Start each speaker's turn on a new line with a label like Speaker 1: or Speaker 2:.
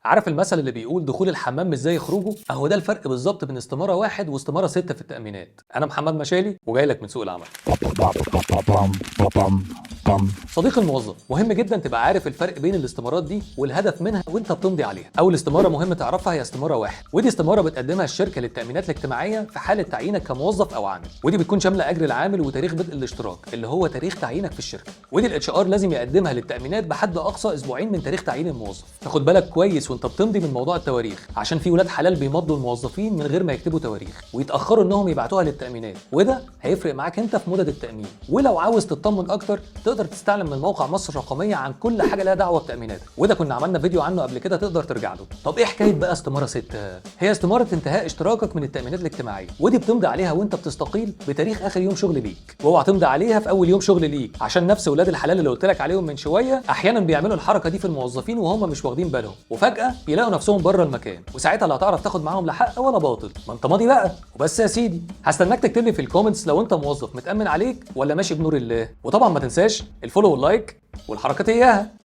Speaker 1: عارف المثل اللي بيقول دخول الحمام مش زي خروجه؟ اهو ده الفرق بالظبط بين استماره 1 واستماره 6 في التأمينات. انا محمد مشالي وجاي لك من سوق العمل. صديقي الموظف، مهم جدا تبقى عارف الفرق بين الاستمارات دي والهدف منها وانت بتمضي عليها. اول استماره مهم تعرفها هي استماره 1، ودي استماره بتقدمها الشركه للتأمينات الاجتماعيه في حاله تعيينك كموظف او عامل، ودي بتكون شامله اجر العامل وتاريخ بدء الاشتراك اللي هو تاريخ تعيينك في الشركه، ودي الاتش ار لازم يقدمها للتأمينات بحد اقصى اسبوعين من تاريخ تعيين الموظف. تاخد بالك كويس وانت بتمضي من موضوع التواريخ، عشان في ولاد حلال بيمضوا الموظفين من غير ما يكتبوا تواريخ ويتاخروا انهم يبعتوها للتأمينات، وده هيفرق معاك انت في مدد التأمين. ولو عاوز تطمن اكتر تقدر تستعلم من موقع مصر الرقميه عن كل حاجه لها دعوه بتأميناتك، وده كنا عملنا فيديو عنه قبل كده تقدر ترجع له. طب ايه حكايه بقى استماره 6؟ هي استماره انتهاء اشتراكك من التأمينات الاجتماعيه، ودي بتمضي عليها وانت بتستقيل بتاريخ اخر يوم شغل ليك، واوعى تمضي عليها في اول يوم شغل ليك، عشان نفس ولاد الحلال اللي قلت لك عليهم من شويه احيانا بيعملوا الحركه دي في الموظفين وهم مش واخدين بالهم، وفجاه يلاقوا نفسهم بره المكان، وساعتها لا هتعرف تاخد معاهم لا حق ولا باطل. ما انت ماضي بقى وبس يا سيدي. هستناك تكتب لي في الكومنتس لو انت موظف متأمن عليك ولا ماشي بنور الله، وطبعا ما تنساش الفولو واللايك والحركات اياها.